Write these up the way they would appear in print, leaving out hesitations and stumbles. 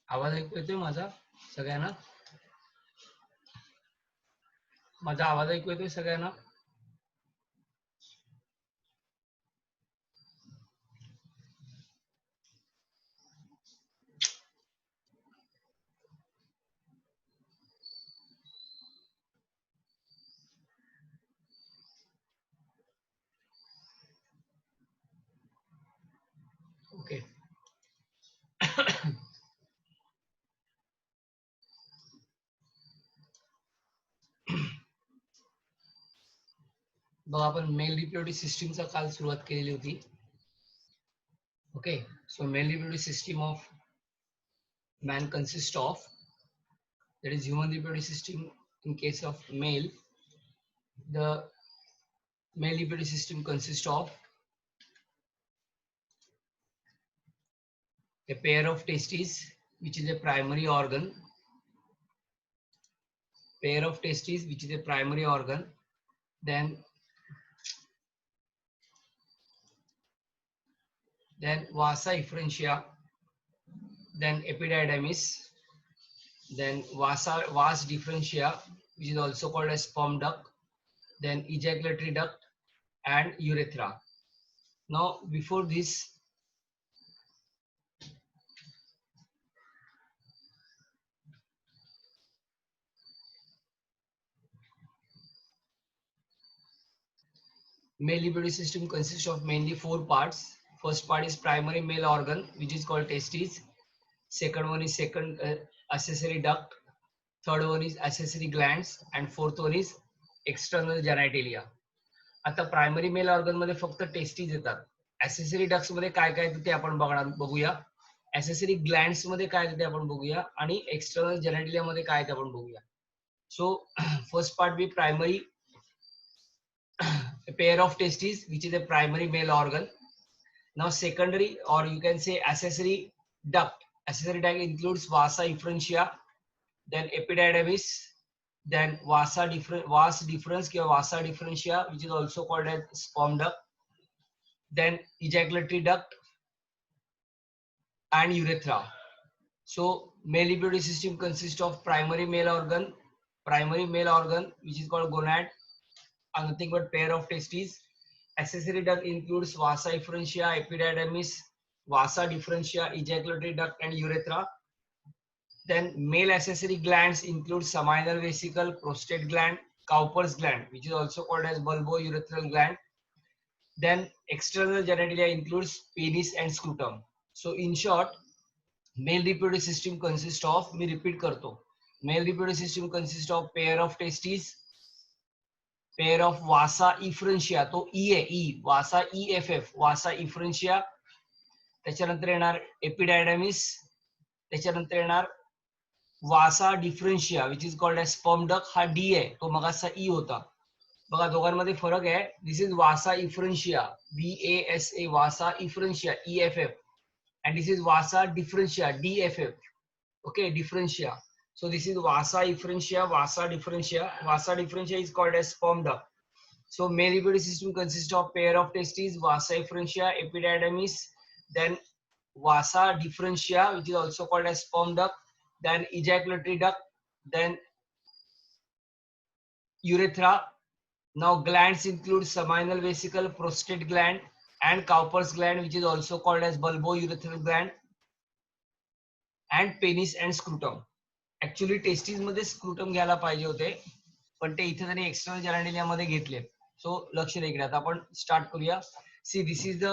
आवाज ऐकू येतोय माझा सगळ्यांना? माझा आवाज ऐकू येतोय सगळ्यांना? ओके. बघा आपण मेल रिप्रोडक्टिव्ह सिस्टीमचा काल सुरुवात केलेली होती. Okay, so male reproductive system of man consists of, that is human reproductive system. In case of male, the male reproductive system consists of a pair of testes, which is a primary organ, pair of testes which is a primary organ, then vasa efferentia, then epididymis, then vas differentia, which is also called as sperm duct, then ejaculatory duct and urethra. Now before this, male reproductive system consists of mainly four parts. First part is primary male organ, which is called testes. Second one is accessory duct. Third one is accessory glands, and fourth one is external genitalia. आता primary mail organ मध्ये फक्त testes येतात. ऍसेसरी ducts मध्ये काय काय ते आपण बघूया. ऍसेसरी ग्लँड्स मध्ये काय ते आपण बघूया आणि एक्सटर्नल जेनेटिलिया मध्ये काय ते आपण बघूया. So first part be primary, a pair of testes which is a primary male organ. Now secondary, or you can say accessory duct. Accessory duct includes vasa efferentia, then epididymis, then vas deferens or vasa differentia, which is also called as sperm duct, then ejaculatory duct and urethra. So male reproductive system consists of primary male organ which is called gonad, and nothing but pair of testes. Accessory duct includes vasa efferentia, epididymis, vasa differentia, ejaculatory duct and urethra. Then male accessory glands include seminal vesicle, prostate gland, Cowper's gland, which is also called as bulbourethral gland. Then external genitalia includes penis and scrotum. So in short, male reproductive system consists of, me repeat karto, male reproductive system consists of pair of testes, pair of vasa efferentia, तो E आहे, E vasa EFF, vasa efferentia, त्याच्यानंतर येणार epididymis, त्याच्यानंतर येणार vasa deferentia which is called as sperm duct. हा D आहे, तो मगाचा ई होता. बघा दोघांमध्ये फरक आहे. This is vasa efferentia, VASA, vasa efferentia EFF, and this is vasa differentia, DFF. Okay, differentia. So this is vasa efferentia, vasa differentia is called as sperm duct. So male reproductive system consists of pair of testes, vasa efferentia, epididymis, then vasa differentia, which is also called as sperm duct, then ejaculatory duct, then urethra. Now glands include seminal vesicle, prostate gland and Cowper's gland, which is also called as bulbourethral gland, and penis and scrotum. Actually testes मध्ये scrotum घ्यायला पाहिजे होते, पण ते इथे त्यांनी external genitalia मध्ये घेतले. सो लक्ष द्या इकडे. आता आपण स्टार्ट करूया. See this is the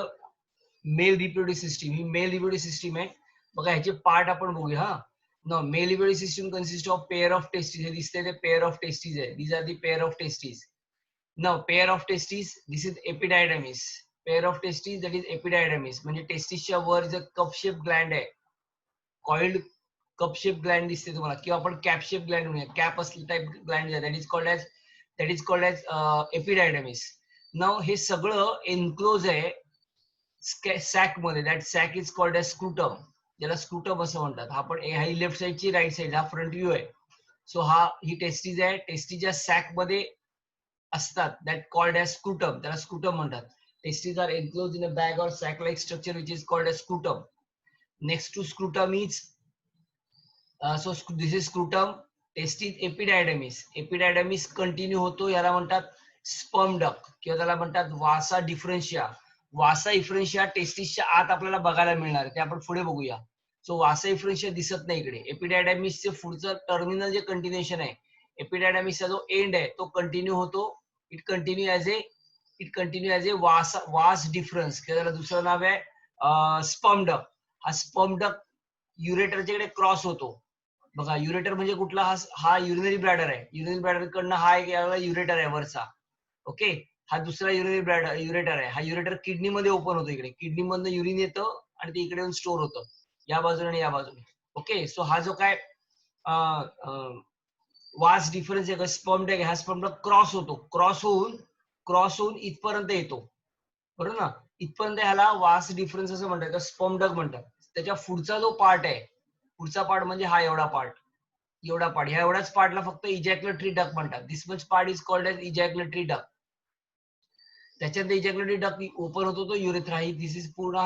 male reproductive system. ही मेल रिप्रोड्यूक्टिव्ह सिस्टीम आहे. बघा ह्याचे पार्ट आपण बघूया. हा no, male reproductive system consist of pair of testes. हे दिसते ते पेअर ऑफ टेस्टीज आहे. These are the pair of testes. Now pair of testes, this is epididymis. Pair of testes, that is epididymis. म्हणजे टेस्टीजच्या वर जे cup shape gland आहे, coiled cup shape gland दिसते तुम्हाला, किंवा आपण कॅप शेप ग्लँड म्हणूया, कॅप असली type gland, that is called as epididymis. Now हे सगळं एन्क्लोज आहे सॅक मध्ये. That sac is called as scrotum, ज्याला स्क्रूटम असं म्हणतात. हा पण ही लेफ्ट साइडची, राईट साइड, हा फ्रंट व्ह्यू आहे. सो ही टेस्टीज आहे. टेस्टीच्या सॅक मध्ये असतात, दॅट कॉल्ड एज स्क्रूटम, त्याला स्क्रूटम म्हणतात. Testes are enclose in a bag or sac like structure which is called as scrotum. Next to scrotum is so this is scrotum. Testis epididymis. Epididymis continue होतो, याला म्हणतात sperm duct किंवा त्याला म्हणतात वासा डिफरन्शिया. वासा डिफरन्शिया टेस्टिसच्या आत आपल्याला बघायला मिळणार आहे, ते आपण पुढे बघूया. सो वासा डिफरन्शिया दिसत नाही इकडे. एपिडायडमिसचे पुढचं टर्मिनल जे कंटिन्युएशन आहे, एपिडायडमिसचा जो एंड आहे तो कंटिन्यू होतो. इट कंटिन्यू ॲज ए वास डिफरन्स किंवा त्याला दुसरं नाव आहे स्पर्म डक्ट. हा स्पर्म डक्ट युरेटरच्याकडे क्रॉस होतो. बघा, युरेटर म्हणजे कुठला? हा युरिनरी ब्लॅडर आहे. युरिनरी ब्लॅडर कडनं हा एक युरेटर आहे वरचा. ओके, हा दुसरा युरेटर आहे. हा युरेटर किडनी मध्ये ओपन होतो. इकडे किडनी मधनं युरिन येतं आणि ते इकडे येऊन स्टोर होतं, या बाजूने आणि या बाजूने. ओके, सो हा जो काय वास डिफरन्स आहे, स्पर्म डॅग, हा स्पर्म डॅग क्रॉस होऊन इथपर्यंत येतो, बरोबर ना? इथपर्यंत ह्याला वास डिफरन्स असं म्हणतात, स्पर्म डॅग म्हणतात. त्याच्या पुढचा जो पार्ट आहे, पुढचा पार्ट म्हणजे हा एवढा पार्ट, ह्या एवढ्याच पार्टला फक्त इजॅक्युलेटरी डक्ट म्हणतात. This much part is called as ejaculatory duct. त्याच्यात इजॅक्युलेटरी डक्ट ओपन होतो तो युरेथ्रा. ही दिस इज पूर्ण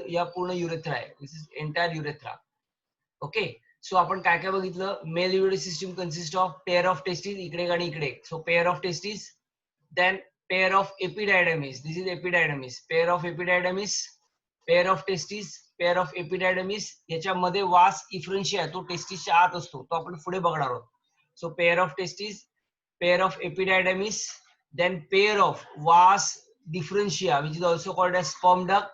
या पूर्ण युरेथ्रा आहे. This is entire urethra. Okay, so आपण काय काय बघितलं? Male urinary system consist of pair of testis, इकडे आणि इकडे. So pair of testis, then pair of epididymis. This is epididymis. Pair of epididymis, pair of testis, pair of epididymis. याच्यामध्ये vas इफ्रन्शिया तो टेस्टिसच्या आत असतो, तो आपण पुढे बघणार आहोत. So pair of testis, pair of epididymis, then pair of vas deferentia which is also called as sperm duct.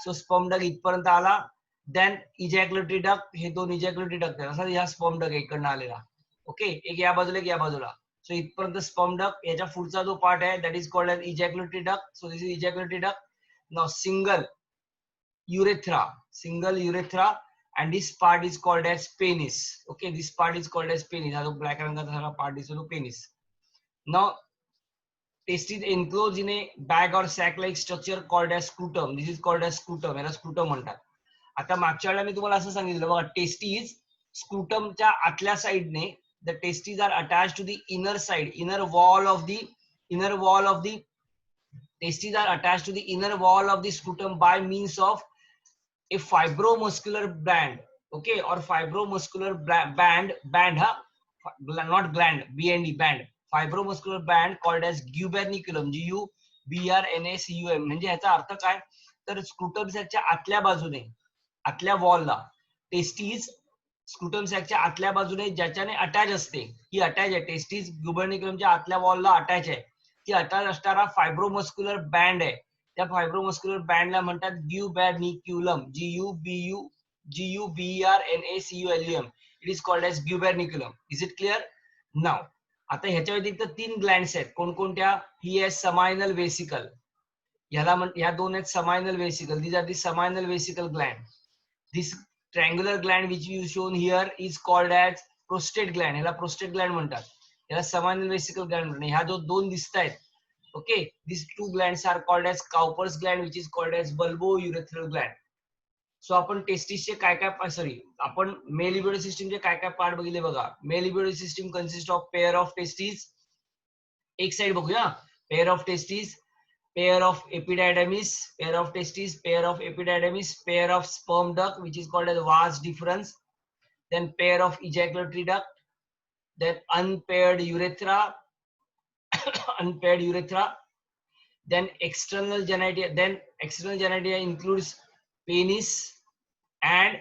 So sperm duct इथपर्यंत आला. देन इजॅक्युलेटरी डक्ट, हे दोन इजॅक्युलेटरी डक्ट आहेत. असा हा स्पर्म डक्ट इकडनं आलेला. ओके, एक या बाजूला, एक या बाजूला. सो इथपर्यंत स्पर्म डक्ट. याच्या पुढचा जो पार्ट आहे that is called as ejaculatory duct. So this is ejaculatory duct. Now single urethra and this part is called as penis. Okay, this part is called as penis. हा जो black रंगाचा सगळा part दिसतो तो penis. Now testis enclosed in a bag or sac like structure called as scrotum. This is called as scrotum. याला scrotum म्हणतात. आता मागच्या वेळेला मी तुम्हाला असं सांगितलं बघा, टेस्टीज स्क्रूटमच्या आतल्या साइडने, the testes are attach to the inner side, inner wall of the testes are attached to the inner wall of the scrotum by means of a fibromuscular band. Okay, or fibromuscular band, not gland, band, fibromuscular band called as gubernaculum. GUBRNACUM. म्हणजे ह्याचा अर्थ काय? तर scrotum सॅकच्या आतल्या बाजूने, आतल्या वॉलला testes scrotum सॅकच्या आतल्या बाजूने ज्याच्याने अटॅच असते, ही अटॅच आहे. टेस्टीज ग्युबर्निक्युलमच्या आतल्या वॉलला अटॅच आहे. ती अटॅच असणारा फायब्रोमस्क्युलर बँड आहे. त्या फायब्रोमस्क्युलर बँडला म्हणतात gubernaculum. GUBERNACULUM. It is called as gubernaculum. Is it clear? Now आता ह्याच्या व्यतिरिक्त 3 ग्लँड्स आहेत. कोणकोणत्या? ही आहे समायनल वेसिकल. ह्या दोन आहेत seminal vesicle. These are the seminal vesicle gland. This triangular gland which you shown here is called as prostate gland. ह्याला prostate gland म्हणतात. याला समायनल वेसिकल ग्लँड म्हणतात. ह्या जो दोन दिसतायत, okay, these two glands are called as Cowper's gland which is called as bulbourethral gland. So आपण टेस्टिसचे काय काय, सॉरी, आपण मेल लिबिडो सिस्टमचे काय काय पार्ट बघितले बघा. Male libido system consist of pair of testis. एक साइड बघूया. Pair of testis, pair of epididymis, pair of testes, pair of epididymis, pair of sperm duct which is called as vas differens, then pair of ejaculatory duct, then unpaired urethra, then external genitalia includes penis and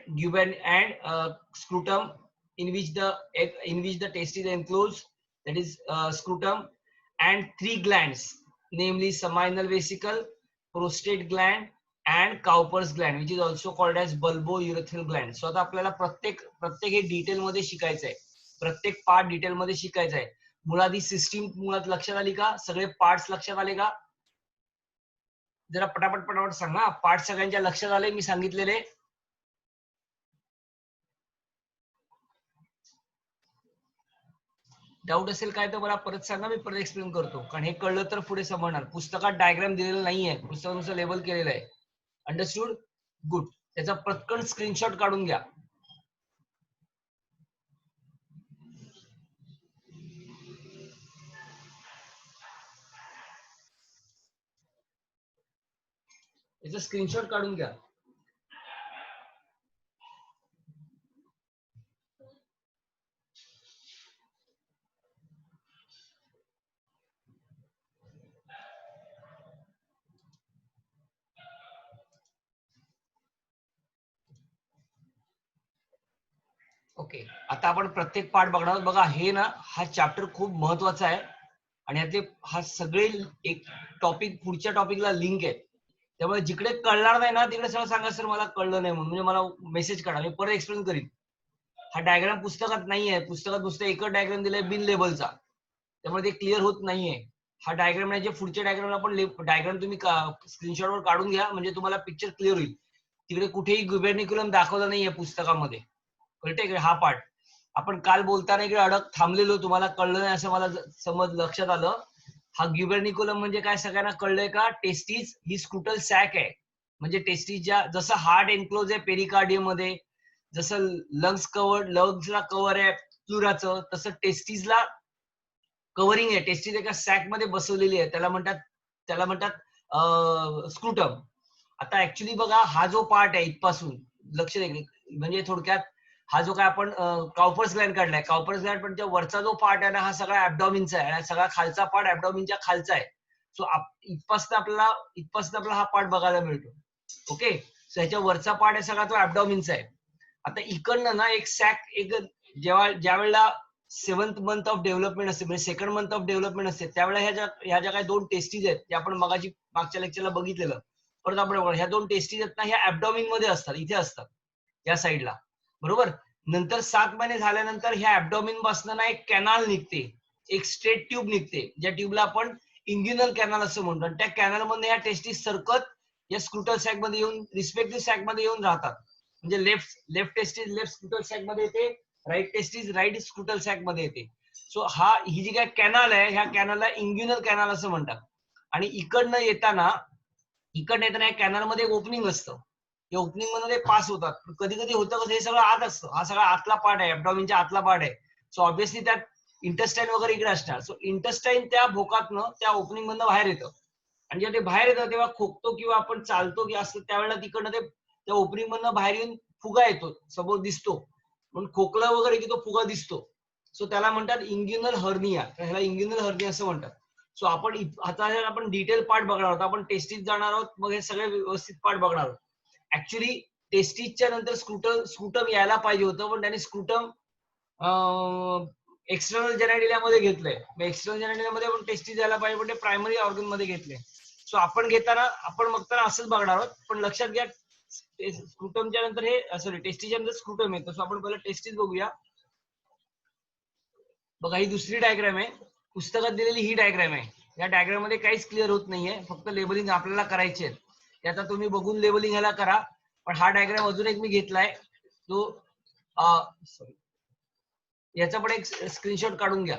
scrotum in which the testes are enclosed, that is scrotum, and 3 glands, namely seminal vesicle, prostate gland and Cowper's gland which is also called as bulbourethral gland. So आता आपल्याला प्रत्येक हे detail मध्ये शिकायचं आहे. प्रत्येक part detail मध्ये शिकायचं आहे. मुळात ही सिस्टीम मुळात लक्षात आली का? सगळे पार्ट्स लक्षात आले का? जरा पटापट सांगा. पार्ट सगळ्यांच्या लक्षात आले मी सांगितलेले? डाऊट असेल काय तर मला परत सांगा, मी परत एक्सप्लेन करतो. कारण हे कळलं तर पुढे समजणार. पुस्तकात डायग्राम दिलेला नाहीये, पुस्तकानुसार लेबल केलेलं आहे. अंडरस्टूड? गुड. त्याचा पटकन स्क्रीनशॉट काढून घ्या. याचा स्क्रीनशॉट काढून घ्या. ओके, आता आपण प्रत्येक पार्ट बघणार आहोत. बघा हे ना, हा चॅप्टर खूप महत्वाचा आहे आणि यातले हा सगळे एक टॉपिक पुढच्या टॉपिकला लिंक आहे. त्यामुळे जिकडे कळणार नाही ना तिकडे सगळं सांगा सर मला कळलं नाही म्हणून, म्हणजे मला मेसेज करा, मी परत एक्सप्लेन करीन. हा डायग्राम पुस्तकात नाहीये, पुस्तकात नुसतं एकच डायग्राम दिलाय बिन लेबलचा, त्यामुळे ते क्लिअर होत नाहीये. हा डायग्राम नाही, जे पुढच्या डायग्रामला पण डायग्राम तुम्ही स्क्रीनशॉटवर काढून घ्या म्हणजे तुम्हाला पिक्चर क्लिअर होईल. तिकडे कुठेही ग्युबेर्निक्युलम दाखवलं नाहीये पुस्तकामध्ये, कळतंय का? हा पार्ट आपण काल बोलताना इकडे अडक थांबलेलो, तुम्हाला कळलं नाही असं मला समज लक्षात आलं. हा ग्युबेर्निक्युलम म्हणजे काय सगळ्यांना कळलंय का? टेस्टिस ही स्क्रुटल सॅक आहे, म्हणजे टेस्टिसच्या जसं हार्ट एन्क्लोज आहे पेरिकार्डियम मध्ये, जसं लंग्सला कव्हर आहे प्लुराचं, तसं टेस्टिसला कव्हरिंग आहे. टेस्टिस एका सॅक मध्ये बसवलेली आहे, त्याला म्हणतात स्क्रुटम. आता ऍक्च्युली बघा हा जो पार्ट आहे इथपासून लक्ष द्या, म्हणजे थोडक्यात हा जो काय आपण काउपर्स ग्लँड काढलाय, काउपर्स ग्लँड पण वरचा जो पार्ट आहे ना हा सगळा ऍब्डॉमिनचा आहे, सगळा खालचा पार्ट ऍब्डॉमिनच्या खालचा आहे. सो इथपासून आपल्याला हा पार्ट बघायला मिळतो. ओके, सो ह्याच्या वरचा पार्ट आहे सगळा तो ऍब्डॉमिनचा आहे. आता इकडनं ना एक सॅक, एक ज्या वेळेला 7th मंथ ऑफ डेव्हलपमेंट असते, म्हणजे 2nd मंथ ऑफ डेव्हलपमेंट असते, त्यावेळेला ह्या ज्या काही 2 टेस्टीज आहेत त्या आपण मागच्या लेक्चरला बघितलेलं, परत आपण ह्या 2 टेस्टीज आहेत ना ह्या ऍब्डॉमिन मध्ये असतात, इथे असतात या साईडला, बरोबर. नंतर 7 महिने झाल्यानंतर ह्या ऍब्डॉमिन पासून ना एक कॅनाल निघते, एक स्ट्रेट ट्यूब निघते, ज्या ट्यूबला आपण इंग्युनल कॅनाल असं म्हणतो. त्या कॅनल मध्ये ह्या टेस्टीज सरकत या स्क्रुटल सॅक मध्ये येऊन रिस्पेक्टिव्ह सॅक मध्ये येऊन राहतात. म्हणजे लेफ्ट टेस्टीज लेफ्ट स्क्रुटल सॅक मध्ये येते, राईट टेस्टीज राईट स्क्रुटल सॅक मध्ये येते. सो ही जी काय कॅनाल आहे ह्या कॅनलला इंग्युनल कॅनाल असं म्हणतात. आणि इकडनं येताना या कॅनल मध्ये एक ओपनिंग असतं, या ओपनिंग मध्ये पास होतात. कधी कधी होतं कसं, हे सगळं आत असतं, हा सगळा आतला पार्ट आहे, ऍब्डॉमिनच्या आतला पार्ट आहे. सो ऑब्व्हियसली त्यात इंटेस्टाईन वगैरे इकडे असणार. सो इंटेस्टाईन त्या भोकातनं त्या ओपनिंग मधनं बाहेर येतं, आणि जेव्हा ते बाहेर येतं तेव्हा खोकतो किंवा आपण चालतो की असतं त्यावेळेला तिकडनं ते त्या ओपनिंग मधनं बाहेर येऊन फुगा येतो, समोर दिसतो, म्हणून खोकलं वगैरे की तो फुगा दिसतो. सो त्याला म्हणतात इंग्युनल हर्निया, ह्याला इंग्युनल हर्निया असं म्हणतात. सो आता आपण डिटेल पार्ट बघणार आहोत, आपण टेस्टीज जाणार आहोत, मग हे सगळे व्यवस्थित पार्ट बघणार आहोत. ऍक्च्युली टेस्टीजच्या नंतर स्क्रुटम यायला पाहिजे होतं, पण त्याने स्क्रुटम एक्सटर्नल जेनेटिलिया मध्ये घेतलंय. एक्सटर्नल जेनेटिलिया मध्ये आपण टेस्टीज यायला पाहिजे, पण ते प्रायमरी ऑर्गन मध्ये घेतले. सो आपण बघताना असंच बघणार आहोत, पण लक्षात घ्या स्क्रुटमच्या नंतर हे सॉरी टेस्टीजच्या नंतर स्क्रुटम येतं. सो आपण पहिला टेस्टीज बघूया. बघा ही दुसरी डायग्राम आहे, पुस्तकात दिलेली ही डायग्राम आहे. या डायग्राम मध्ये काहीच क्लिअर होत नाहीये, फक्त लेबलिंग आपल्याला करायचे आहे. ते आता तुम्ही बघून लेबलिंग ह्याला करा. पण हा डायग्राम अजून एक मी घेतलाय, तो सॉरी याचा पण एक स्क्रीनशॉट काढून घ्या.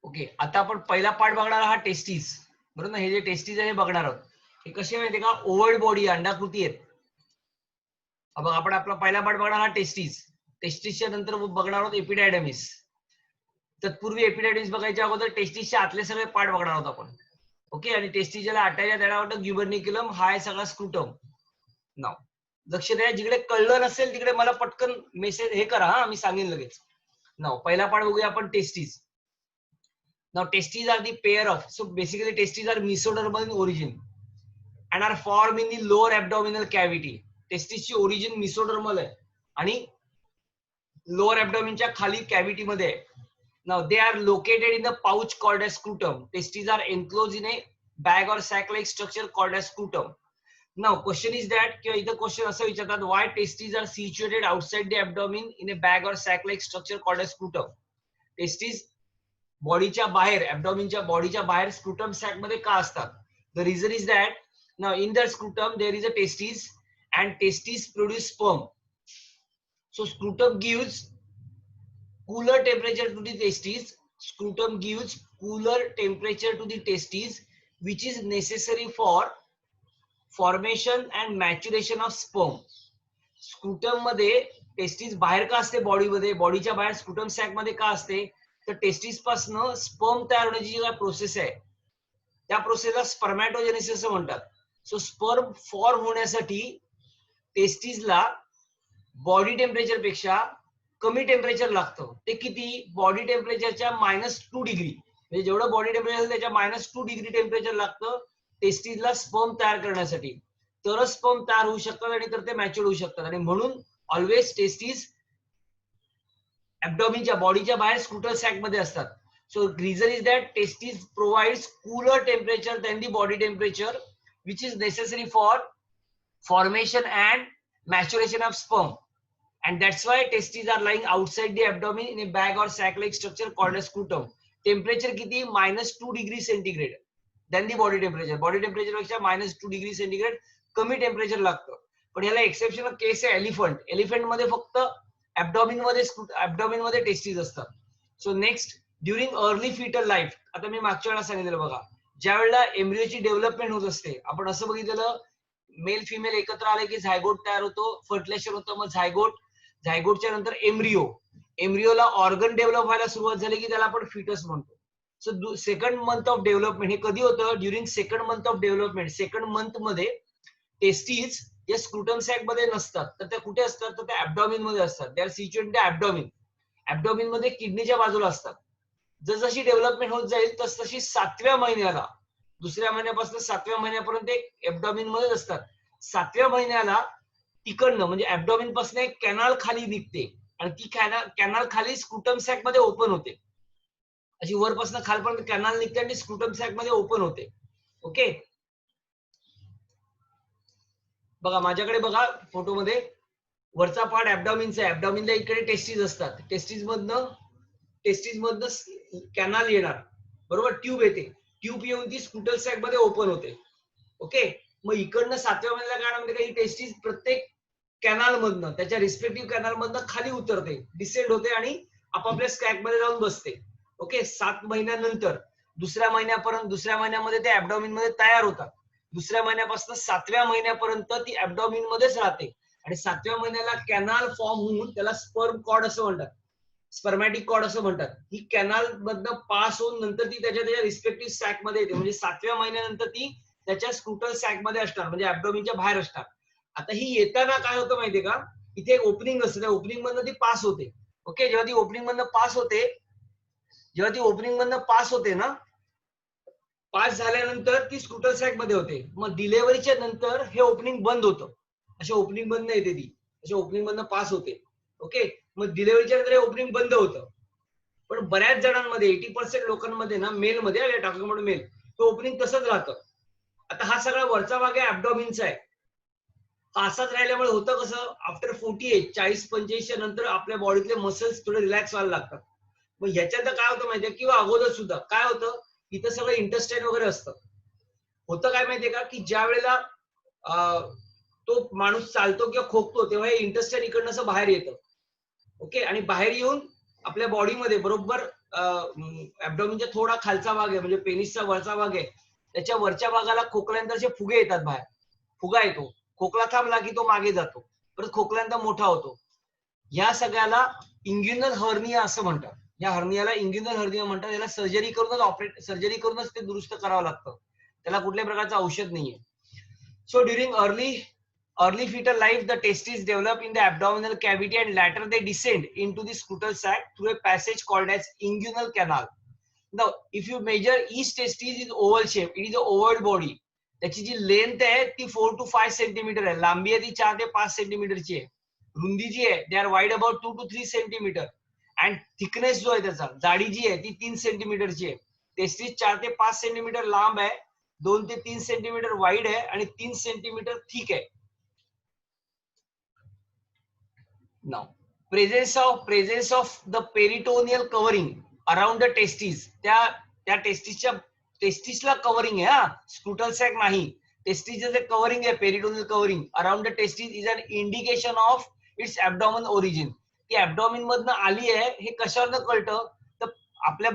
ओके, आता आपण पहिला पार्ट बघणार हा टेस्टीज, बरोबर ना. हे जे टेस्टीज आहे हे बघणार आहोत. हे कसे माहितीये का, ओव्हल बॉडी अंडाकृती आहेत. बघा आपण आपला पहिला पार्ट बघणार हा टेस्टीज. टेस्टीजच्या नंतर बघणार आहोत एपिडायडमिस. तत्पूर्वी एपिडायडमिस बघायच्या अगोदर टेस्टीजचे आतले सगळे पार्ट बघणार आहोत आपण. ओके, आणि टेस्टीजला अटॅच त्याला वाटतं ग्युबर्निक्युलम, हा आहे सगळा स्क्रुटम. नाव लक्ष द्या, जिकडे कळलं नसेल तिकडे मला पटकन मेसेज हे करा, हा मी सांगेन लगेच. नाव पहिला पार्ट बघूया आपण testes. Now testes are the pair of, so basically testes are mesodermal in origin and are formed in the lower abdominal cavity. Testis ची origin mesodermal आहे आणि lower abdomen च्या खाली cavity मध्ये आहे. Now they are located in the pouch called as scrotum. Testes are enclosed in a bag or sac like structure called as scrotum. Now question is that, किंवा इथं question असं विचारतात, why testes are situated outside the abdomen in a bag or sac like structure called as scrotum. Testes बॉडीच्या बाहेर, ऍब्डॉमिनच्या बॉडीच्या बाहेर स्क्रुटम sack मध्ये का असतात? The reason is that now in the scrotum there is a testis and testis produce sperm. So scrotum gives cooler temperature to the testes. Scrotum gives cooler temperature to the testes, which is necessary for formation and maturation of sperm. स्क्रुटम मध्ये testis बाहेर का असते बॉडीमध्ये, बॉडीच्या बाहेर स्क्रुटम sack मध्ये का असते, तर टेस्टिस पासून स्पर्म तयार होण्याची जी काय प्रोसेस आहे त्या प्रोसेसला स्पर्मॅटोजेनेसिस असं म्हणतात. सो स्पर्म फॉर्म होण्यासाठी टेस्टिसला बॉडी टेम्परेचर पेक्षा कमी टेम्परेचर लागतं. ते किती? बॉडी टेम्परेचरच्या -2 डिग्री, म्हणजे जेवढं बॉडी टेम्परेचर त्याच्या -2 डिग्री टेम्परेचर लागतं टेस्टिसला स्पर्म तयार करण्यासाठी. तरच स्पर्म तयार होऊ शकतात आणि तर ते मॅच्युअर होऊ शकतात. आणि म्हणून ऑलवेज टेस्टिस ऍब्डॉमिनच्या बॉडीच्या बाहेर स्कूटर सॅक मध्ये असतात. So reason is that testis provides cooler temperature than the body temperature which is necessary for formation and maturation of sperm, and that's why testes are lying outside the abdomen in a bag or sac like structure called as scrotum. Temperature किती? -2 degree centigrade than the body temperature. Body temperature पेक्षा -2 degree centigrade कमी temperature लागतं. पण ह्याला exceptional केस आहे elephant. Elephant मध्ये फक्त ऍब्डॉमिन मध्ये टेस्टिस असतात. So next, during early foetal life, आता मी मागच्या वेळेला सांगितलेलं बघा, ज्या वेळेला एम्ब्रियोची डेव्हलपमेंट होत असते, आपण असं बघितलेलं मेल फिमेल एकत्र आले की झायगोट तयार होतो, फर्टिलायझेशन होतं, मग झायगोटच्या नंतर एम्ब्रियोला ऑर्गन डेव्हलप व्हायला सुरुवात झाली की त्याला आपण फिटस म्हणतो. So second month of development हे कधी होतं? During second month of development. Second month मध्ये टेस्टिस या स्क्रूटम सॅक मध्ये नसतात, तर त्या कुठे असतात? तर त्या ऍब्डॉमिन मध्ये असतात. They are situated in abdomen. Abdomen मध्ये किडनीच्या बाजूला असतात. जसजशी डेव्हलपमेंट होत जाईल तसतशी 7व्या महिन्याला, दुसऱ्या महिन्यापासून 7व्या महिन्यापर्यंत ऍब्डॉमिन मध्येच असतात. 7व्या महिन्याला तिकडनं म्हणजे ऍब्डॉमिन पासून एक कॅनाल खाली निघते आणि ती कॅनाल खाली स्क्रूटम सॅक मध्ये ओपन होते. अशी वरपासून खालपर्यंत कॅनाल निघते आणि स्क्रूटम सॅक मध्ये ओपन होते. ओके, बघा माझ्याकडे बघा फोटोमध्ये वरचा पार्ट ऍब्डॉमिनचा आहे. ऍब्डॉमिनला इकडे टेस्टिस असतात. टेस्टिस मधनं कॅनाल येणार, बरोबर, ट्यूब येते. ट्यूब येऊन ती स्क्रूटल सॅक मध्ये ओपन होते. ओके, मग इकडनं 7व्या महिन्याला काय म्हणते, ही टेस्टिस प्रत्येक कॅनाल मधनं, त्याच्या रिस्पेक्टिव्ह कॅनाल मधनं खाली उतरते, डिसेंड होते आणि आपापल्या स्कॅक मध्ये जाऊन बसते. ओके, 7 महिन्यानंतर दुसऱ्या महिन्यामध्ये ते ऍब्डॉमिन मध्ये तयार होतात. दुसऱ्या महिन्यापासून 7व्या महिन्यापर्यंत ती ऍब्डॉमिन मध्येच राहते आणि 7व्या महिन्याला कॅनाल फॉर्म होऊन त्याला स्पर्म कॉर्ड असं म्हणतात, स्पर्मॅटिक कॉर्ड असं म्हणतात. ही कॅनाल मधनं पास होऊन नंतर ती त्याच्या रिस्पेक्टिव्ह सॅक मध्ये येते. म्हणजे 7व्या महिन्यानंतर ती त्याच्या स्क्रूटल सॅक मध्ये असणार, म्हणजे ऍब्डॉमिनच्या बाहेर असणार. आता ही येताना काय होतं माहितीये का, इथे एक ओपनिंग असते, त्या ओपनिंग मधनं ती पास होते. ओके, जेव्हा ती ओपनिंग मधनं पास होते ना, पास झाल्यानंतर ती स्क्रूटल सॅक मध्ये होते. मग डिलेव्हरीच्या नंतर हे ओपनिंग बंद होतं. अशा ओपनिंग मधनं येते ती, अशा ओपनिंग मधनं पास होते. ओके, मग डिलेव्हरीच्या नंतर हे ओपनिंग बंद होतं. पण बऱ्याच जणांमध्ये 80% लोकांमध्ये ना, मेल मध्ये टाकलं म्हणून मेल, तो ओपनिंग तसंच राहतं. आता हा सगळा वरचा भाग आहे ऍब्डॉमिनचा आहे. हा असाच राहिल्यामुळे होतं कसं, आफ्टर 40 नंतर आपल्या बॉडीतले मसल्स थोडे रिलॅक्स व्हायला लागतात. मग ह्याच्यात काय होतं माहितीये, किंवा अगोदर सुद्धा काय होतं, इथं सगळं इंटेस्टाईन वगैरे असतं. होतं काय माहितीये का, की ज्या वेळेला तो माणूस चालतो किंवा खोकतो तेव्हा हे इंटेस्टाईन इकडनं असं बाहेर येतं. ओके, आणि बाहेर येऊन आपल्या बॉडीमध्ये बरोबर ऍब्डॉमिनचा थोडा खालचा भाग आहे, म्हणजे पेनिसचा वरचा भाग आहे, त्याच्या वरच्या भागाला खोकल्यानंतर असे फुगे येतात बाहेर. फुगा येतो, खोकला थांबला की तो मागे जातो, परत खोकल्यानंतर मोठा होतो. या सगळ्याला इंग्युनल हर्निया असं म्हणतात. या हर्नियाला इंग्युनल हर्निया म्हणतात. याला सर्जरी करूनच ते दुरुस्त करावं लागतं. त्याला कुठल्याही प्रकारचं औषध नाहीये. So during early fetal life, the testes develop in the abdominal cavity and later they descend into the scrotal sac through a passage called as inguinal canal. Now, if you measure each testis is oval shape, it is a oval body. त्याची जी length आहे ती 4 to 5 centimetre आहे. लांबी आहे ती 4 ते 5 सेंटीमीटरची आहे. रुंदी जी आहे they are wide about 2 to 3 centimetre. And thickness जो आहे त्याचा, जाडी जी आहे ती 3 सेंटीमीटरची आहे. टेस्टिस 4 ते 5 सेंटीमीटर लांब आहे, 2 ते 3 सेंटीमीटर वाईड आहे आणि 3 सेंटीमीटर थिक आहे. Now, presence of the peritoneal covering around the testes, त्या टेस्टिसला कव्हरिंग आहे हा, स्क्रूटल सॅक नाही. टेस्टिसचे कव्हरिंग आहे, peritoneal covering around the testis is an indication of its abdomen origin. ती ऍब्डॉमिन मधनं आली आहे हे कशावरनं कळतं, तर आपल्या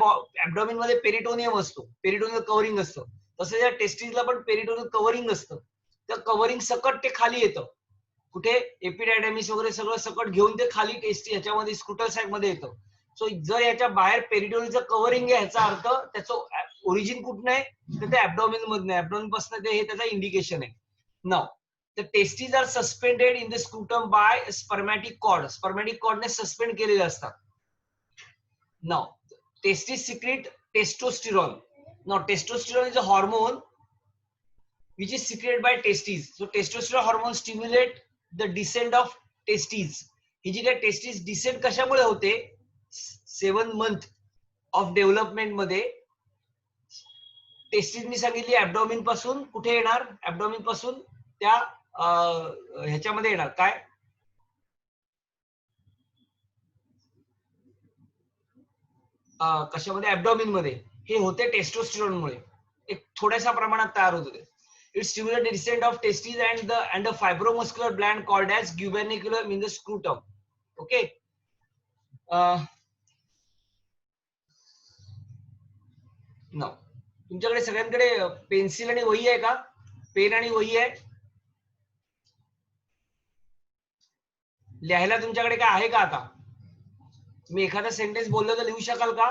ऍब्डॉमिन मध्ये पेरिटोनियम असतो, पेरिटोनियल कव्हरिंग असतं. तसं या टेस्टिसला पण पेरिटोनियल कव्हरिंग असतं. त्या कव्हरिंग सकट ते खाली येतं. कुठे एपिडायडॅमिस वगैरे सगळं सकट घेऊन ते खाली टेस्टी ह्याच्यामध्ये स्क्रूटल सॅक मध्ये येतं. सो जर याच्या बाहेर पेरिटोनियलचं कव्हरिंग आहे ह्याचा अर्थ त्याचं ओरिजिन कुठनं आहे, तर ते ऍब्डॉमिन मधनं, ऍब्डॉमिन पासून ते हे त्याचं इंडिकेशन आहे. नाव the testes are suspended in the scrotum by spermatic cord. Spermatic cord ने suspend केलेले असतात. Now, testes secrete testosterone. Now, testosterone is a hormone which is secreted by testes. So, testosterone hormone stimulate the descent of testes. ही जी काय testes descent कशामुळे होते? 7 month of development मध्ये testis मी सांगितली ऍब्डोमिन पासून कुठे येणार? ऍब्डोमिन पासून त्या ह्याच्यामध्ये येणार काय? कशामध्ये? ऍब्डोमिन मध्ये. हे होते टेस्टोस्टेरोन मुळे. एक थोड्याशा प्रमाणात तयार होत होते. It stimulates the descent of testes and the fibromuscular gland called as gubernaculum in the scrotum. Okay. Now, तुमच्याकडे सगळ्यांकडे पेन्सिल आणि वही आहे का? पेन आणि वही आहे? लिहायला तुमच्याकडे काय आहे का आता? मी एखादा सेंटेन्स बोललो तर लिहू शकाल का?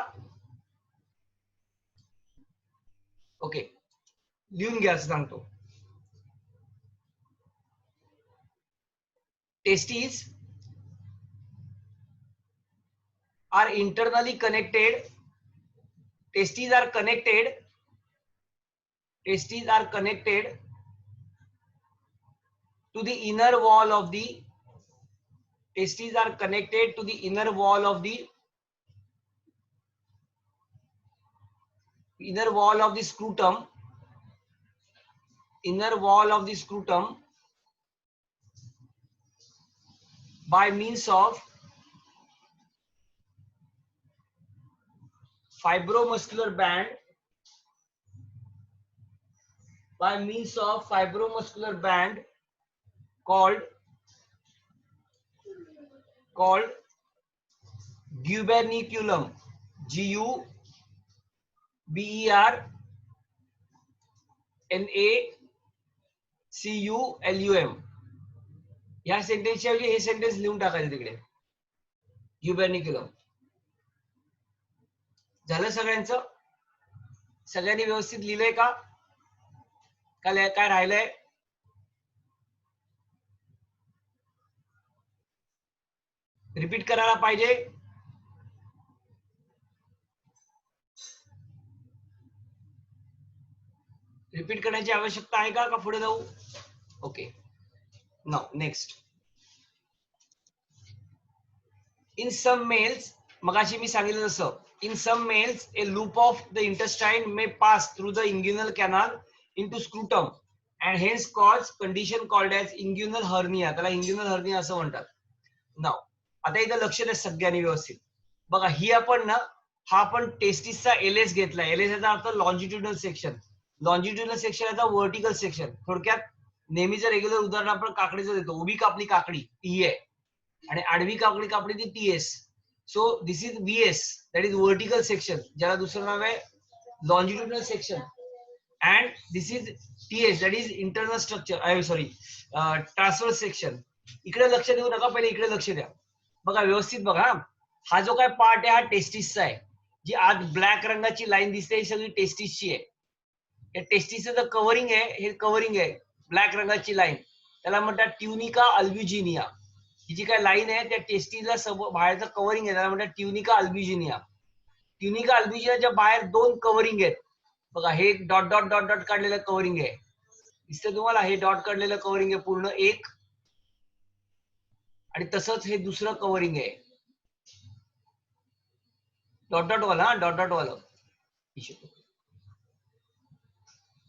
ओके, लिहून घ्या असं सांगतो. Testes are internally connected. Testes are connected to the inner wall of the testes are connected to the inner wall of the scrotum by means of fibromuscular band called gubernaculum. gubernaculum. या सेंटेन्सच्या ऐवजी हे sentence लिहून टाकायचं तिकडे. gubernaculum. झालं सगळ्यांचं? सगळ्यांनी व्यवस्थित लिहिलंय का? काय राहिलंय? रिपीट करायला पाहिजे. रिपीट करण्याची आवश्यकता आहे का पुढे जाऊ? Okay. Now next. In some males, मगाशी मी सांगितलं तसं, in some males a loop of the intestine may pass through the inguinal canal into scrotum and hence cause condition called as inguinal hernia. त्याला inguinal hernia असं म्हणतात. Now आता इथं लक्ष द्या सगळ्यांनी व्यवस्थित बघा. ही आपण ना हा आपण टेस्टिसचा एलएस घेतलाय. एलएस याचा अर्थ लॉन्जिट्युडनल सेक्शन. लॉन्जिट्युडनल सेक्शन याचा व्हर्टिकल सेक्शन. थोडक्यात नेहमीचं रेग्युलर उदाहरण आपण काकडीचं देतो. उभी कापली काकडी ती आहे आणि आडवी कापली ती TS. So this is VS, that is vertical section, ज्याला दुसरं नाव आहे longitudinal section, and this is TS, that is internal structure. Transverse section. इकडे लक्ष देऊ नका, पहिले इकडे लक्ष द्या. बघा व्यवस्थित बघा. हा जो काय पार्ट आहे हा टेस्टिसचा आहे. जी आज ब्लॅक रंगाची लाईन दिसते ही सगळी टेस्टिसची आहे. या टेस्टिसचं जे कव्हरिंग आहे हे कव्हरिंग आहे ब्लॅक रंगाची लाईन, त्याला म्हणतात ट्युनिका अल्ब्युजिनिया. ही जी काय लाईन आहे त्या टेस्टिसला बाहेरचं कव्हरिंग आहे त्याला म्हणतात ट्युनिका अल्ब्युजिनिया. ट्युनिका अल्ब्युजिनियाच्या बाहेर दोन कव्हरिंग आहेत बघा. हे डॉट डॉट डॉट डॉट काढलेलं कव्हरिंग आहे, दिसतं तुम्हाला? हे डॉट काढलेलं कव्हरिंग आहे पूर्ण एक, आणि तसंच हे दुसरं कव्हरिंग आहे डॉट डॉट वाला. डॉट डॉट वाला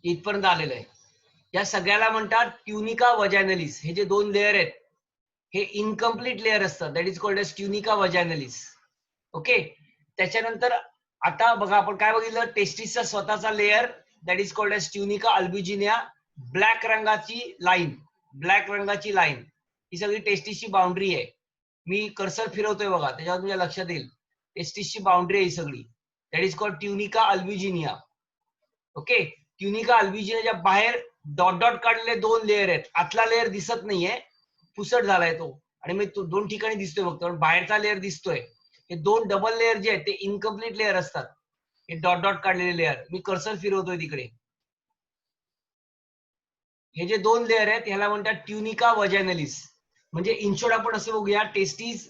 इथपर्यंत आलेलं आहे. या सगळ्याला म्हणतात ट्युनिका वजायनलिस. हे जे दोन लेअर आहेत हे इनकम्प्लीट लेअर असतात, that is called as tunica vaginalis. Okay. त्याच्यानंतर आता बघा आपण काय बघितलं, टेस्टिसचा स्वतःचा layer that is called as tunica albuginea. Black रंगाची लाईन ही सगळी टेस्टिसची बाउंड्री आहे. मी कर्सर फिरवतोय बघा, त्याच्यावर तुमच्या लक्षात येईल. टेस्टिसची बाउंड्री आहे ही सगळी, that is called tunica albuginea. Okay. Tunica अल्ब्युजिनियाच्या बाहेर डॉट डॉट काढलेले दोन लेअर आहेत. आतला लेअर दिसत नाहीये, पुसट झालाय तो, आणि मी तो दोन ठिकाणी दिसतोय फक्त, पण बाहेरचा लेअर दिसतोय. हे दोन डबल लेअर जे आहेत ते इनकम्प्लीट लेअर असतात. हे डॉट डॉट काढलेले लेअर, मी कर्सर फिरवतोय तिकडे. हे जे दोन लेअर आहेत ह्याला म्हणतात ट्युनिका वजॅनलिस. म्हणजे इन शॉर्ट आपण असं बघूया, testis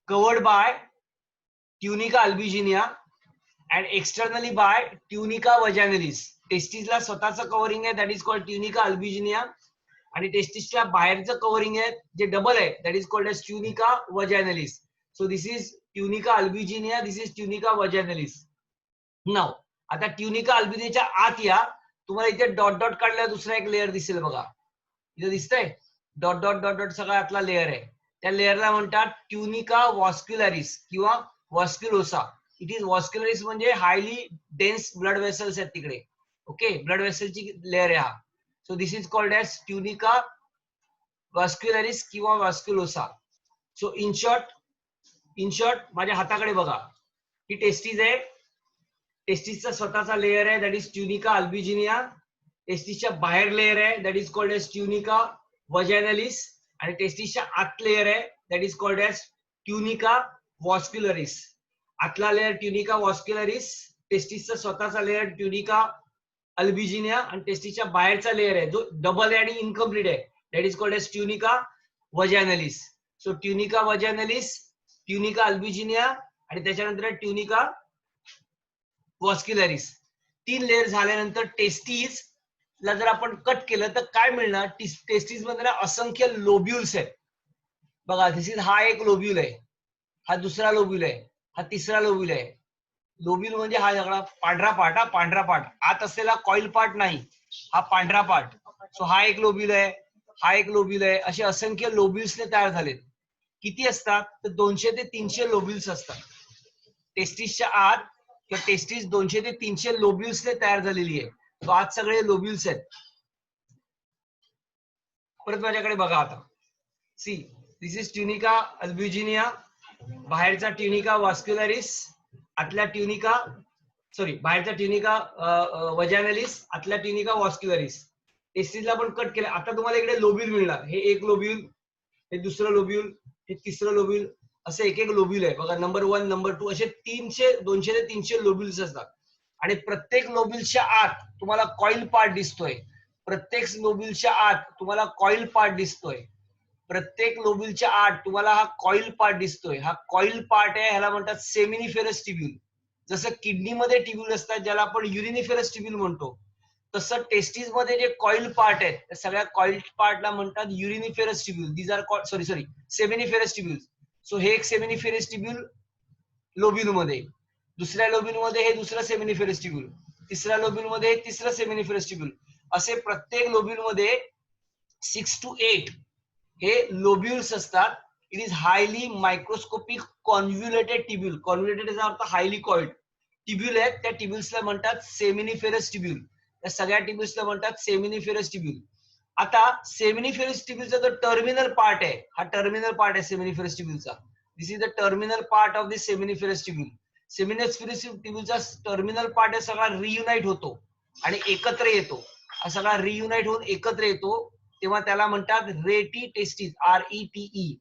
covered by tunica albuginea and externally by tunica vaginalis. टेस्टिसला स्वतःचं कव्हरिंग आहे that is called tunica albuginea, आणि टेस्टिसच्या बाहेरचं कव्हरिंग आहे जे डबल आहे that is called as tunica vaginalis. So this is tunica albuginea, this is tunica vaginalis. Now आता ट्युनिका अल्ब्युजिनियाच्या आत या, तुम्हाला इथे डॉट डॉट काढल्यावर दुसरा एक लेअर दिसेल बघा, इथे दिसतंय डॉट डॉट डॉट डॉट सगळा आतला लेअर आहे. त्या लेअरला म्हणतात ट्युनिका वॉस्क्युलरिस किंवा वॉस्क्युलोसा. इट इज वॉस्क्युलरिस म्हणजे हायली डेन्स ब्लड वेसल्स आहेत तिकडे. ओके, ब्लड वेसलची लेअर आहे हा. So this is called as tunica vascularis किंवा वॉस्क्युलोसा. सो इन शॉर्ट माझ्या हाताकडे बघा, ही टेस्टिस आहे. टेस्टिसचा स्वतःचा लेअर आहे दॅट इज ट्युनिका अल्ब्युजिनिया. टेस्टिसच्या बाहेर लेअर आहे that is called as tunica vaginalis, आणि टेस्टिसच्या आत लेअर आहे that is called as tunica vascularis. आतला लेअर ट्युनिका वॉस्क्युलरिस, टेस्टिसचा स्वतःचा लेअर ट्युनिका अल्ब्युजिनिया, आणि टेस्टिसच्या बाहेरचा लेअर आहे जो डबल आहे आणि इनकम्प्लीट आहे that is called as tunica vaginalis. So tunica vaginalis, tunica albuginea आणि त्याच्यानंतर ट्युनिका वॉस्क्युलरिस. 3 लेअर झाल्यानंतर टेस्टिस ला जर आपण कट केलं तर काय मिळणार, टेस्टिस मध्ये असंख्य लोब्युल्स आहेत बघा. दिस इज हा एक लोब्युल आहे, हा दुसरा लोब्युल आहे, हा तिसरा लोब्युल आहे. लोब्युल म्हणजे हा सगळा पांढरा पार्ट, हा पांढरा पार्ट, आत असलेला कॉइल पार्ट नाही, हा पांढरा पार्ट. सो हा एक लोब्युल आहे, हा एक लोब्युल आहे, असे असंख्य लोब्युल्सने तयार झालेत. किती असतात तर 200 ते 300 लोब्युल्स असतात टेस्टिसच्या आत. किंवा टेस्टिस 200 ते 300 लोब्युल्सने तयार झालेली आहे. तो आज सगळे लोब्युल्स आहेत. परत माझ्याकडे बघा आता, सी दिस इज ट्युनिका अल्ब्युजिनिया, बाहेरचा ट्युनिका वॉस्क्युलरिस, आतल्या ट्युनिका बाहेरचा ट्युनिका वजॅनलिस, आतल्या ट्युनिका वॉस्क्युलरिस. टेस्टिसला पण कट केलं. आता तुम्हाला इकडे लोब्युल मिळणार, हे एक लोब्युल, हे दुसरं लोब्युल, हे तिसरं लोब्युल, असं एक एक लोब्युल आहे बघा. नंबर 1, नंबर 2 असे 200 ते 300 लोब्युल्स असतात. आणि प्रत्येक लोब्युलच्या आत तुम्हाला कॉइल पार्ट दिसतोय. प्रत्येक लोब्युलच्या आत तुम्हाला कॉइल पार्ट दिसतोय. प्रत्येक लोब्युलच्या आत तुम्हाला हा कॉइल पार्ट दिसतोय. हा कॉइल पार्ट आहे, ह्याला म्हणतात सेमिनिफेरस टिब्यूल. जसं किडनीमध्ये टिब्यूल असतात ज्याला आपण युरिनिफेरस टिब्यूल म्हणतो, तसं टेस्टिस मध्ये जे कॉइल पार्ट आहेत त्या सगळ्या कॉइल पार्टला म्हणतात uriniferous tubule. These are seminiferous tubule. So हे एक सेमिनिफेरस टिब्यूल लोब्यूल मध्ये, दुसऱ्या लोब्यूल मध्ये हे दुसरं सेमिनिफेरस टिब्यूल, तिसऱ्या लोब्यूल मध्ये तिसरं सेमिनिफेरस टिब्यूल. असे प्रत्येक लोब्यूल मध्ये 6 to 8 हे लोब्यूल्स असतात. It is highly microscopic convoluted tubule. Convoluted याचा अर्थ हायली कॉइल्ड टिब्यूल आहेत. त्या टिब्यूल्सला म्हणतात सेमिनिफेरस टिब्यूल. त्या सगळ्या टिब्यूल्सला म्हणतात सेमिनिफेरस टिब्यूल. आता सेमिनिफेरस टिब्यूलचा जो टर्मिनल पार्ट आहे, हा टर्मिनल पार्ट आहे सेमिनिफेरस टिब्यूलचा. This is the terminal part of the seminiferous tubule. Seminiferous टिब्यूलचा टर्मिनल पार्ट आहे सगळा रियुनाइट होतो आणि एकत्र येतो. हा सगळा रियुनाइट होऊन एकत्र येतो तेव्हा त्याला म्हणतात रेटी टेस्टिस. RETE,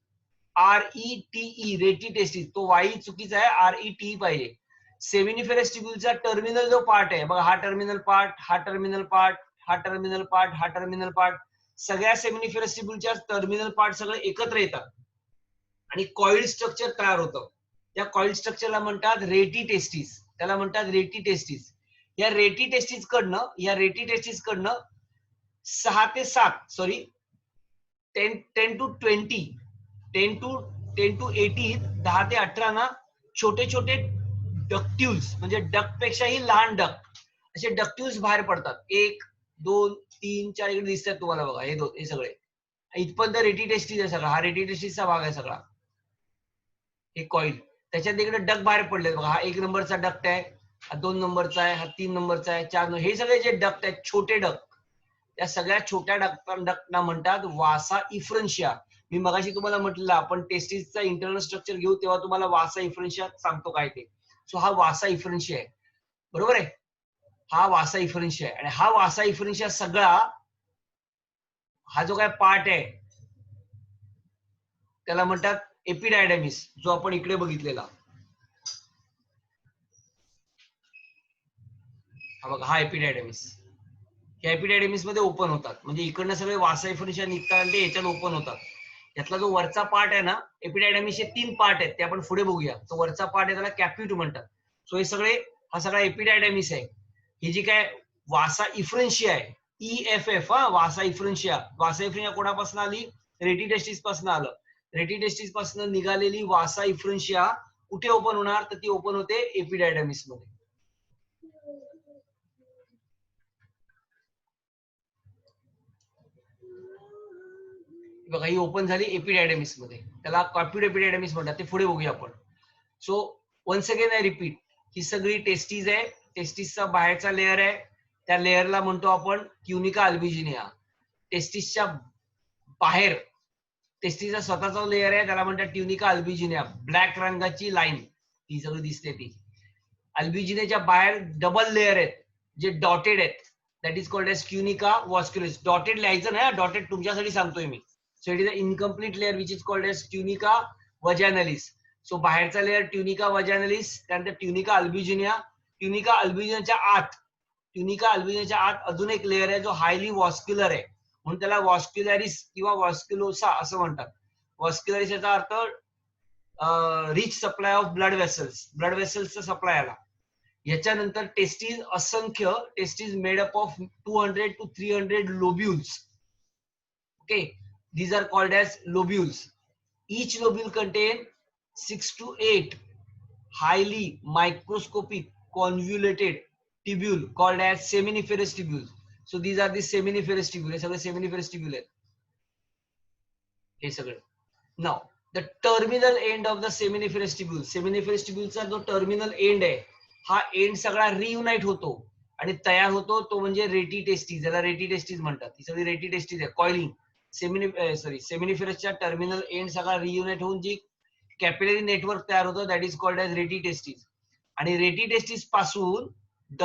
RETE, रेटी टेस्टिस. तो वाई चुकीचा आहे, RETE पाहिजे. सेमिनिफेरस टिब्यूलचा टर्मिनल जो पार्ट आहे बघा, हा टर्मिनल पार्ट, हा टर्मिनल पार्ट, हा टर्मिनल पार्ट, हा टर्मिनल पार्ट, सगळ्या सेमिनिफेरस टिब्यूलच्या टर्मिनल पार्ट सगळे एकत्र येतात आणि कॉइल स्ट्रक्चर तयार होतं. त्या कॉइल स्ट्रक्चरला म्हणतात रेटी टेस्टिस. त्याला म्हणतात रेटी टेस्टिस. या रेटी टेस्टिस कडनं 6 ते 7 10 to 20 10 to 18 10 ते 18 ना छोटे छोटे डक्ट्यूल्स, म्हणजे डक्ट पेक्षाही लहान डक्ट, असे डक्ट्यूल्स बाहेर पडतात. 1 2 3 4 इकडे दिसतात तुम्हाला बघा, हे सगळे इथपर्यंत रेटी टेस्टिस आहे सगळा. हा रेटी टेस्टिसचा भाग आहे सगळा, हे कॉइल. त्याच्यात इकडे डक्ट बाहेर पडले बघा. हा 1 नंबरचा डक्ट आहे, हा 2 नंबरचा आहे, हा 3 नंबरचा आहे, 4 नंबर. हे सगळे जे डक्ट आहेत छोटे डक्ट, त्या सगळ्या छोट्या डक्टना म्हणतात वासा इफ्रन्शिया. मी मगाशी तुम्हाला म्हटलेलं आपण टेस्टिसचा इंटरनल स्ट्रक्चर घेऊ तेव्हा तुम्हाला वासा इफ्रन्शिया सांगतो काय ते. सो हा वासा इफ्रन्शिया आहे, बरोबर आहे. हा वासा इफ्रन्शिया आहे आणि हा वासा इफ्रन्शिया सगळा, हा जो काय पार्ट आहे त्याला म्हणतात एपिडायडॅमिस, जो आपण इकडे बघितलेला. हा बघा, हा एपिडायडॅमिस. हे एपिडायडेमिस मध्ये ओपन होतात, म्हणजे इकडनं सगळे वासा इफरन्शिया निघतात आणि ते याच्यात ओपन होतात. यातला जो वरचा पार्ट आहे ना, एपिडायडेमिसचे 3 पार्ट आहेत, ते आपण पुढे बघूया. तो वरचा पार्ट आहे त्याला कॅप्युट म्हणतात. सो हे सगळे, हा सगळा एपिडायडेमिस आहे. ही जी काय वासा इफरन्शिया आहे, EFF, वासा इफरन्शिया. वासा इफरन्शिया कोणापासून आली? रेटिटेस्टिस पासून आलं. रेटिटेस्टिस पासून निघालेली वासा इफरन्शिया कुठे ओपन होणार? तर ती ओपन होते एपिडायडेमिस मध्ये. बघा ही ओपन झाली एपिडायडेमिस मध्ये, त्याला कॉप्युड एपिडायडेमिस म्हणतात, ते पुढे बघूया आपण. So once again I repeat, ही सगळी टेस्टीज आहे. टेस्टिसचा बाहेरचा लेअर आहे, त्या लेअरला म्हणतो आपण ट्युनिका अल्बिजिनिया. टेस्टिसच्या बाहेर टेस्टिसचा स्वतःचा लेअर आहे, त्याला म्हणतात ट्युनिका अल्बिजिनिया. ब्लॅक रंगाची लाईन ती सगळी दिसते ती. अल्बिजिनियाच्या बाहेर डबल लेअर आहेत जे डॉटेड आहेत, that is called as tunica vasculus. Dotted लिहायचं नाही, डॉटेड तुमच्यासाठी सांगतोय मी. So it is a incomplete layer which is called as tunica vaginalis. So बाहेरचा लेअर ट्युनिका वजॅनलिस, त्यानंतर ट्युनिका अल्बिजिनिया. ट्युनिका अल्बिजिनियाच्या आत, ट्युनिका अल्बिजिनियाच्या आत अजून एक लेअर आहे जो हायली वॉस्क्युलर आहे, म्हणून त्याला वॉस्क्युलॅरिस किंवा वॉस्क्युलोसा असं म्हणतात. वॉस्क्युलॅरिस याचा अर्थ rich supply of blood vessels, blood वेसल्सचा सप्लाय आला. याच्यानंतर टेस्टीज असंख्य, testes made up of 200 to 300 lobules. Okay, these are called as lobules. Each lobule contain 6 to 8 highly microscopic convoluted tubule called as seminiferous tubules. So these are the seminiferous tubule. हे सगळे seminiferous tubule आहेत. हे सगळे. Now the terminal end of the seminiferous tubule, seminiferous tubule चा जो terminal end आहे, हा end सगळा रियुनाइट होतो आणि तयार होतो, तो म्हणजे रेटी टेस्टीज. याला रेटी टेस्टीज म्हणतात. ही सगळी रेटी टेस्टीज आहे. कॉइलिंग सेमिनिफेरसच्या टर्मिनल एंड सगळा रियुनाइट होऊन जी कॅपिलरी नेटवर्क तयार होतं, दॅट इज कॉल्ड एज रेटी टेस्टीज. आणि रेटी टेस्टीज पासून द